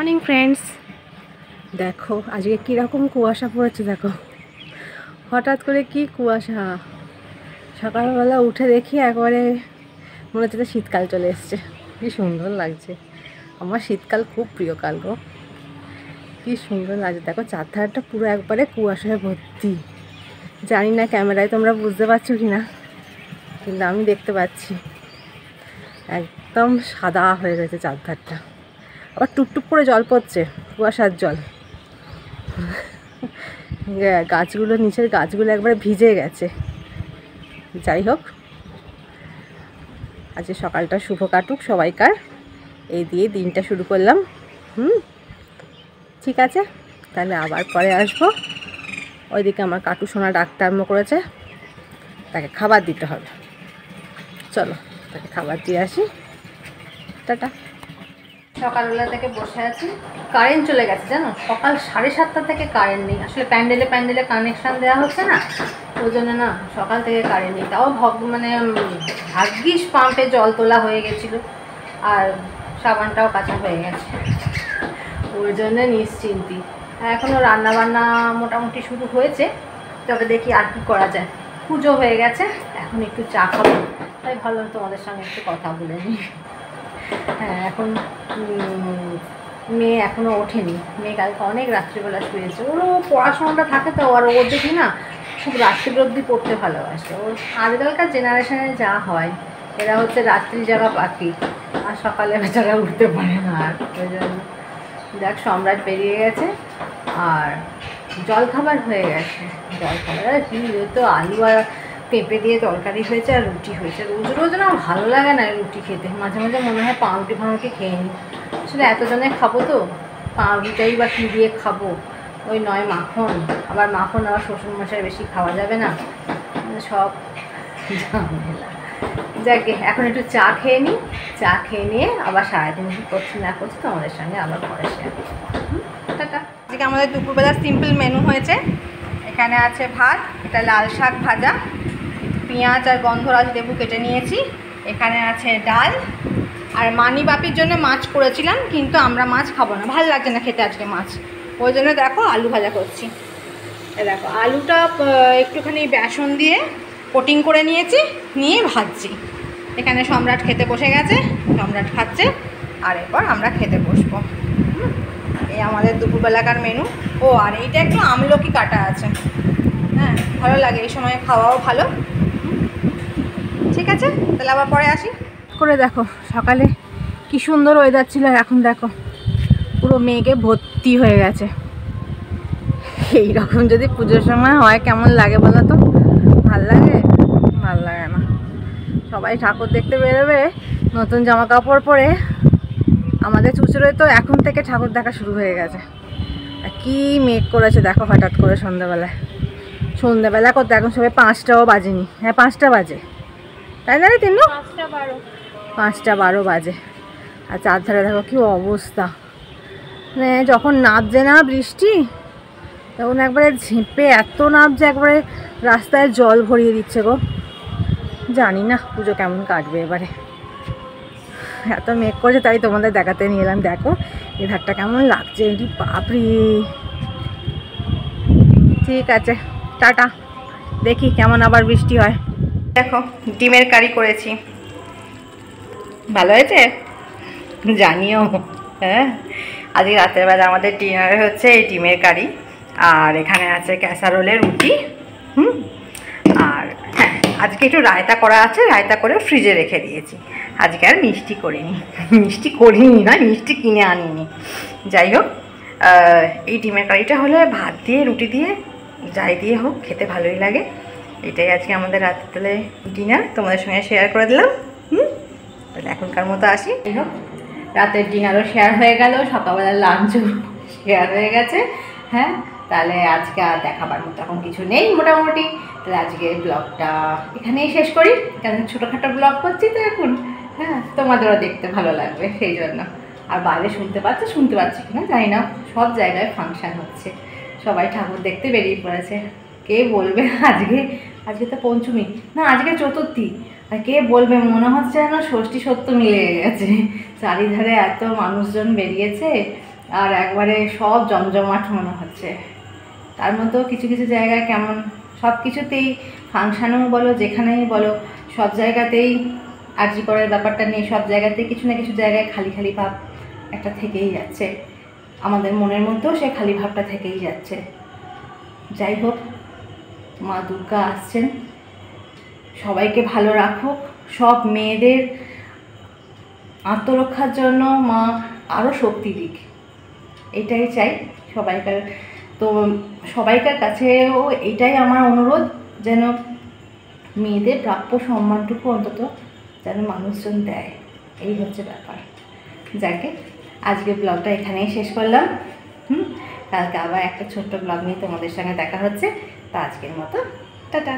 Morning friends, দেখো আজকে কীরকম কুয়াশা পড়েছে। দেখো হঠাৎ করে কি কুয়াশা। সকালবেলা উঠে দেখি একবারে মনে হচ্ছে শীতকাল চলে এসছে। কি সুন্দর লাগছে, আমার শীতকাল খুব প্রিয় কাল গো। কি সুন্দর লাগছে, দেখো চারধারটা পুরো একবারে কুয়াশায় ভর্তি। জানি না ক্যামেরায় তোমরা বুঝতে পারছো কি না, কিন্তু আমি দেখতে পাচ্ছি একদম সাদা হয়ে গেছে চারধারটা। আবার টুকটুক করে জল পড়ছে, কুয়াশার জল। গাছগুলো, নিচের গাছগুলো একবারে ভিজে গেছে। যাই হোক, আজকে সকালটা শুভ কাটুক সবাইকার, এই দিয়ে দিনটা শুরু করলাম। ঠিক আছে, তাহলে আবার পরে আসবো। ওইদিকে আমার কাটু সোনা ডাকতে আরম্ভ করেছে, তাকে খাবার দিতে হবে। চলো তাকে খাবার দিয়ে আসি। টাটা। সকালবেলা থেকে বসে আছি, কারেন্ট চলে গেছে জানো। সকাল 7:30 থেকে কারেন্ট নেই। আসলে প্যান্ডেলে কানেকশান দেওয়া হচ্ছে না, ওই জন্য না সকাল থেকে কারেন্ট নেই। তাও ভাগ্যিস পাম্পে জল তোলা হয়ে গেছিলো, আর সাবানটাও কাঁচা হয়ে গেছে, ওই জন্য নিশ্চিন্তি। এখনও রান্নাবান্না মোটামুটি শুরু হয়েছে, তবে দেখি আর কি করা যায়। পুজো হয়ে গেছে, এখন একটু চা খাবো, তাই ভাবলাম তোমাদের সঙ্গে একটু কথা বলে নিই। হ্যাঁ, এখন মেয়ে এখনও ওঠেনি। মেয়ে কালকে অনেক রাত্রিবেলা শুয়েছে। ওরও পড়াশোনাটা থাকে, তো আর ওর দেখি না খুব রাত্রি অবধি পড়তে ভালোবাসে। ওর আজকালকার জেনারেশনে যা হয়, এরা হচ্ছে রাত্রি জাগা পাখি, আর সকালে বেচারা উঠতে পারে না। আর ওই জন্য দেখ সম্রাট বেরিয়ে গেছে, আর জলখাবার হয়ে গেছে। জলখাবার আর কি, তো আলু আর পেঁপে দিয়ে তরকারি হয়েছে, আর রুটি হয়েছে। রোজ রোজ না ভালো লাগে না রুটি খেতে, মাঝে মাঝে মনে হয় পাউরুটি খেয়ে নিই। আসলে এতজনে খাবো তো, পাউরুটিটাই বা কী দিয়ে খাবো। ওই নয় মাখন, আবার শ্বশুরমশাই বেশি খাওয়া যাবে না, সব ঝামেলা। যাকে এখন একটু চা খেয়ে নিই, চা খেয়ে নিয়ে আবার সারাদিন কী করছি না করছি তোমাদের সঙ্গে আবার পরে শেয়ার করবো। টাটা। আজকে আমাদের দুপুরবেলা সিম্পল মেনু হয়েছে। এখানে আছে ভাত, এটা লাল শাক ভাজা, পেঁয়াজ আর গন্ধরাজ লেবু কেটে নিয়েছি। এখানে আছে ডাল, আর মানি বাপির জন্য মাছ করেছিলাম, কিন্তু আমরা মাছ খাবো না, ভালো লাগছে না খেতে আজকে মাছ। ওই জন্য দেখো আলু ভাজা করছি। দেখো আলুটা একটুখানি বেসন দিয়ে কোটিং করে নিয়েছি, নিয়ে ভাজছি। এখানে সম্রাট খেতে বসে গেছে, সম্রাট খাচ্ছে, আর এরপর আমরা খেতে বসবো। এই আমাদের দুপুরবেলাকার মেনু। ও আর এইটা একটু আমলকি কাটা আছে, হ্যাঁ ভালো লাগে এই সময় খাওয়াও ভালো। ঠিক আছে, তাহলে আবার পরে আসি। করে দেখো সকালে কি সুন্দর ওয়েদার ছিল, আর এখন দেখো পুরো মেঘে ভর্তি হয়ে গেছে। এইরকম যদি পুজোর সময় হয় কেমন লাগে বলো তো? ভাল লাগে? ভাল লাগে না। সবাই ঠাকুর দেখতে বেরোবে নতুন জামা কাপড় পরে, আমাদের চুচুড়োয় তো এখন থেকে ঠাকুর দেখা শুরু হয়ে গেছে। আর কি মেঘ করেছে দেখো হঠাৎ করে সন্ধ্যাবেলা কত, এখন সবাই 5টাও বাজেনি। হ্যাঁ 5টা বাজে, তাই না রে তিন্নু? 5:12 বাজে। আর চারধারে দেখো কি অবস্থা, মানে যখন নামছে না বৃষ্টি, তখন একবারে ঝেঁপে এত নামছে, একবারে রাস্তায় জল ভরিয়ে দিচ্ছে গো। জানি না পুজো কেমন কাটবে এবারে। এত মেঘ করেছে, তাই তোমাদের দেখাতে নিয়ে এলাম। দেখো এই ধারটা কেমন লাগছে, এটি বাপরি। ঠিক আছে, টাটা, দেখি কেমন আবার বৃষ্টি হয়। দেখো ডিমের কারি করেছি, ভালো হয়েছে জানিও। হ্যাঁ, আজকে রাতের বেলা আমাদের ডিনারে হচ্ছে এই ডিমের কারি, আর এখানে আছে ক্যাসারোলের রুটি। আর হ্যাঁ, আজকে একটু রায়তা করা আছে, রায়তা করে ফ্রিজে রেখে দিয়েছি। আজকে আর মিষ্টি করিনি না, মিষ্টি কিনে আনিনি। যাই হোক, এই ডিমের কারিটা হলে ভাত দিয়ে রুটি দিয়ে যাই দিয়ে হোক খেতে ভালোই লাগে। এটাই আজকে আমাদের রাতের তাহলে ডিনার, তোমাদের সঙ্গে শেয়ার করে দিলাম। তাহলে এখনকার মতো আসি। যাই হোক, রাতের ডিনারও শেয়ার হয়ে গেল, সকালবেলার লাঞ্চও শেয়ার হয়ে গেছে। হ্যাঁ, তাহলে আজকে আর দেখাবার মতো এখন কিছু নেই মোটামুটি। তাহলে আজকে ব্লগটা এখানেই শেষ করি, কারণ ছোটোখাটো ব্লগ করছি তো এখন। হ্যাঁ, তোমাদেরও দেখতে ভালো লাগবে সেই জন্য। আর বাইরে শুনতে পাচ্ছি কিনা জানি না, সব জায়গায় ফাংশান হচ্ছে, সবাই ঠাকুর দেখতে বেরিয়ে পড়েছে। কে বলবে আজকে তো পঞ্চমী না, আজকে চতুর্থী, আর কে বলবে মনে হচ্ছে যেন ষষ্ঠী সপ্তমী লেগে গেছে। চারিধারে এত মানুষজন বেরিয়েছে, আর একবারে সব জমজমাট মনে হচ্ছে। তার মধ্যেও কিছু কিছু জায়গায় কেমন সব কিছুতেই, ফাংশানেও বলো যেখানেই বলো, সব জায়গাতেই আরজি করার ব্যাপারটা নিয়ে সব জায়গাতেই কিছু না কিছু জায়গায় খালি খালি ভাব একটা থেকেই যাচ্ছে। আমাদের মনের মধ্যেও সে খালি ভাবটা থেকেই যাচ্ছে। যাই হোক, মা দুর্গা আসছেন, সবাইকে ভালো রাখুক, সব মেয়েদের আত্মরক্ষার জন্য মা আরও শক্তি দিক, এটাই চাই সবাইকার। তো সবাইকার কাছেও এটাই আমার অনুরোধ, যেন মেয়েদের প্রাপ্য সম্মানটুকু অন্তত যেন মানুষজন দেয়, এই হচ্ছে ব্যাপার। যাকে আজকে ব্লগটা এখানেই শেষ করলাম। কালকে আবার একটা ছোট্ট ব্লগ নিয়ে তোমাদের সঙ্গে দেখা হচ্ছে। তো আজকের মতো টাটা।